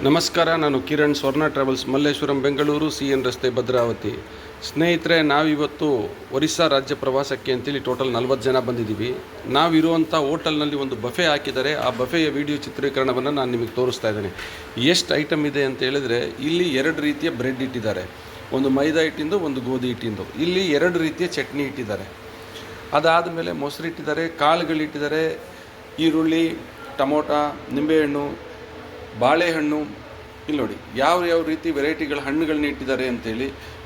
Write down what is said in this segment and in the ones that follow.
ನಮಸ್ಕಾರ, ನಾನು ಕಿರಣ್, ಸ್ವರ್ಣ ಟ್ರಾವೆಲ್ಸ್, ಮಲ್ಲೇಶ್ವರಂ, ಬೆಂಗಳೂರು, CN ರಸ್ತೆ, ಭದ್ರಾವತಿ. ಸ್ನೇಹಿತರೆ, ನಾವಿವತ್ತು ಒರಿಸ್ಸಾ ರಾಜ್ಯ ಪ್ರವಾಸಕ್ಕೆ ಅಂತೇಳಿ ಟೋಟಲ್ 40 ಜನ ಬಂದಿದ್ದೀವಿ. ನಾವಿರುವಂಥ ಹೋಟೆಲ್ನಲ್ಲಿ ಒಂದು ಬಫೆ ಹಾಕಿದ್ದಾರೆ. ಆ ಬಫೆಯ ವಿಡಿಯೋ ಚಿತ್ರೀಕರಣವನ್ನು ನಾನು ನಿಮಗೆ ತೋರಿಸ್ತಾ ಇದ್ದೇನೆ. ಎಷ್ಟು ಐಟಮ್ ಇದೆ ಅಂತ ಹೇಳಿದ್ರೆ, ಇಲ್ಲಿ 2 ರೀತಿಯ ಬ್ರೆಡ್ ಇಟ್ಟಿದ್ದಾರೆ. ಒಂದು ಮೈದಾ ಹಿಟ್ಟಿಂದು, ಒಂದು ಗೋಧಿ ಹಿಟ್ಟಿಂದು. ಇಲ್ಲಿ 2 ರೀತಿಯ ಚಟ್ನಿ ಇಟ್ಟಿದ್ದಾರೆ. ಅದಾದ ಮೇಲೆ ಮೊಸರು ಇಟ್ಟಿದ್ದಾರೆ, ಕಾಳುಗಳಿಟ್ಟಿದ್ದಾರೆ, ಈರುಳ್ಳಿ, ಟೊಮೊಟೊ, ನಿಂಬೆಹಣ್ಣು, ಬಾಳೆಹಣ್ಣು. ಇಲ್ಲಿ ನೋಡಿ ಯಾವ ರೀತಿ ವೆರೈಟಿಗಳ ಹಣ್ಣುಗಳನ್ನ ಇಟ್ಟಿದ್ದಾರೆ ಅಂತೇಳಿ.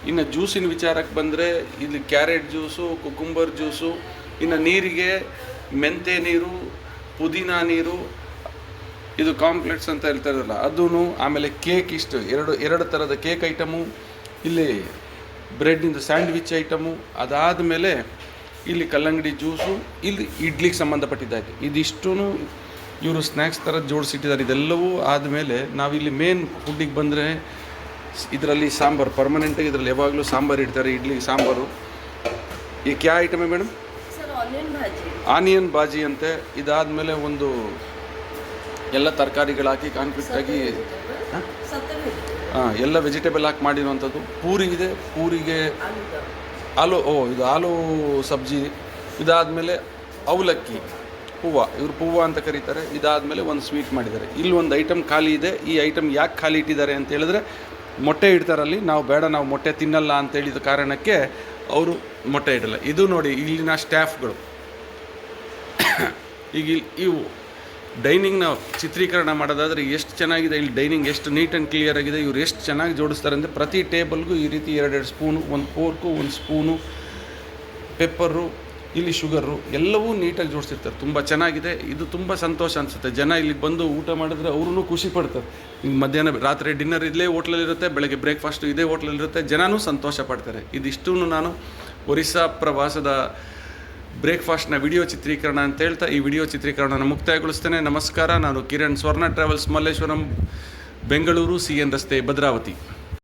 ಇನ್ನು ಜ್ಯೂಸಿನ ವಿಚಾರಕ್ಕೆ ಬಂದರೆ ಇಲ್ಲಿ ಕ್ಯಾರೆಟ್ ಜ್ಯೂಸು, ಕುಕುಂಬರ್ ಜ್ಯೂಸು, ಇನ್ನು ನೀರಿಗೆ ಮೆಂತೆ ನೀರು, ಪುದೀನ ನೀರು, ಇದು ಕಾಂಪ್ಲೆಕ್ಸ್ ಅಂತ ಹೇಳ್ತಾರಲ್ಲ ಅದೂ. ಆಮೇಲೆ ಕೇಕ್, ಇಷ್ಟು ಎರಡು ಥರದ ಕೇಕ್ ಐಟಮು. ಇಲ್ಲಿ ಬ್ರೆಡ್ಡಿಂದು ಸ್ಯಾಂಡ್ವಿಚ್ ಐಟಮು. ಅದಾದ ಮೇಲೆ ಇಲ್ಲಿ ಕಲ್ಲಂಗಡಿ ಜ್ಯೂಸು. ಇಲ್ಲಿ ಇಡ್ಲಿಗೆ ಸಂಬಂಧಪಟ್ಟಿದ್ದಾಯಿತು. ಇದಿಷ್ಟೂ ಇವರು ಸ್ನ್ಯಾಕ್ಸ್ ಥರ ಜೋಡಿಸಿಟ್ಟಿದ್ದಾರೆ. ಇದೆಲ್ಲವೂ ಆದಮೇಲೆ ನಾವಿಲ್ಲಿ ಮೇನ್ ಫುಡ್ಡಿಗೆ ಬಂದರೆ ಇದರಲ್ಲಿ ಸಾಂಬಾರು ಪರ್ಮನೆಂಟಾಗಿ, ಇದರಲ್ಲಿ ಯಾವಾಗಲೂ ಸಾಂಬಾರು ಇಡ್ತಾರೆ. ಇಡ್ಲಿ ಸಾಂಬಾರು. ಈ ಕ್ಯಾ ಐಟಮೇ ಮೇಡಮ್? ಆನಿಯನ್ ಬಾಜಿ ಅಂತೆ. ಇದಾದಮೇಲೆ ಒಂದು ಎಲ್ಲ ತರಕಾರಿಗಳು ಹಾಕಿ ಕಾನ್ಫಿಕ್ಟಾಗಿ ಎಲ್ಲ ವೆಜಿಟೇಬಲ್ ಹಾಕಿ ಮಾಡಿರುವಂಥದ್ದು. ಪೂರಿ ಇದೆ, ಪೂರಿಗೆ ಇದು ಆಲೂ ಸಬ್ಜಿ. ಇದಾದಮೇಲೆ ಅವಲಕ್ಕಿ, ಇವರು ಪೂವ ಅಂತ ಕರೀತಾರೆ. ಇದಾದಮೇಲೆ ಒಂದು ಸ್ವೀಟ್ ಮಾಡಿದ್ದಾರೆ. ಇಲ್ಲಿ ಒಂದು ಐಟಮ್ ಖಾಲಿ ಇದೆ. ಈ ಐಟಮ್ ಯಾಕೆ ಖಾಲಿ ಇಟ್ಟಿದ್ದಾರೆ ಅಂತ ಹೇಳಿದ್ರೆ, ಮೊಟ್ಟೆ ಇಡ್ತಾರಲ್ಲಿ, ನಾವು ಮೊಟ್ಟೆ ತಿನ್ನಲ್ಲ ಅಂತ ಹೇಳಿದ ಕಾರಣಕ್ಕೆ ಅವರು ಮೊಟ್ಟೆ ಇಡಲ್ಲ. ಇದು ನೋಡಿ ಇಲ್ಲಿನ ಸ್ಟಾಫ್ಗಳು. ಈಗ ಇವು ಡೈನಿಂಗ್ನ ಚಿತ್ರೀಕರಣ ಮಾಡೋದಾದರೆ ಎಷ್ಟು ಚೆನ್ನಾಗಿದೆ. ಇಲ್ಲಿ ಡೈನಿಂಗ್ ಎಷ್ಟು ನೀಟ್ ಆ್ಯಂಡ್ ಕ್ಲಿಯರ್ ಆಗಿದೆ. ಇವ್ರು ಎಷ್ಟು ಚೆನ್ನಾಗಿ ಜೋಡಿಸ್ತಾರೆ ಅಂದರೆ, ಪ್ರತಿ ಟೇಬಲ್ಗೂ ಈ ರೀತಿ 2 ಸ್ಪೂನು, ಒಂದು ಫೋರ್ಕು, ಒಂದು ಸ್ಪೂನು, ಪೆಪ್ಪರು, ಇಲ್ಲಿ ಶುಗರು, ಎಲ್ಲವೂ ನೀಟಾಗಿ ಜೋಡಿಸಿರ್ತಾರೆ. ತುಂಬ ಚೆನ್ನಾಗಿದೆ. ಇದು ತುಂಬ ಸಂತೋಷ ಅನಿಸುತ್ತೆ. ಜನ ಇಲ್ಲಿಗೆ ಬಂದು ಊಟ ಮಾಡಿದ್ರೆ ಅವ್ರೂ ಖುಷಿ ಪಡ್ತಾರೆ. ಈಗ ಮಧ್ಯಾಹ್ನ ರಾತ್ರಿ ಡಿನ್ನರ್ ಇಲ್ಲೇ ಹೋಟ್ಲಲ್ಲಿರುತ್ತೆ, ಬೆಳಗ್ಗೆ ಬ್ರೇಕ್ಫಾಸ್ಟು ಇದೇ ಹೋಟ್ಲಲ್ಲಿರುತ್ತೆ. ಜನನೂ ಸಂತೋಷ ಪಡ್ತಾರೆ. ಇದಿಷ್ಟೂ ನಾನು ಒರಿಸ್ಸಾ ಪ್ರವಾಸದ ಬ್ರೇಕ್ಫಾಸ್ಟ್ನ ವಿಡಿಯೋ ಚಿತ್ರೀಕರಣ ಅಂತ ಹೇಳ್ತಾ ಈ ವಿಡಿಯೋ ಚಿತ್ರೀಕರಣನ ಮುಕ್ತಾಯಗೊಳಿಸ್ತೇನೆ. ನಮಸ್ಕಾರ, ನಾನು ಕಿರಣ್, ಸ್ವರ್ಣ ಟ್ರಾವೆಲ್ಸ್, ಮಲ್ಲೇಶ್ವರಂ, ಬೆಂಗಳೂರು, CN ರಸ್ತೆ, ಭದ್ರಾವತಿ.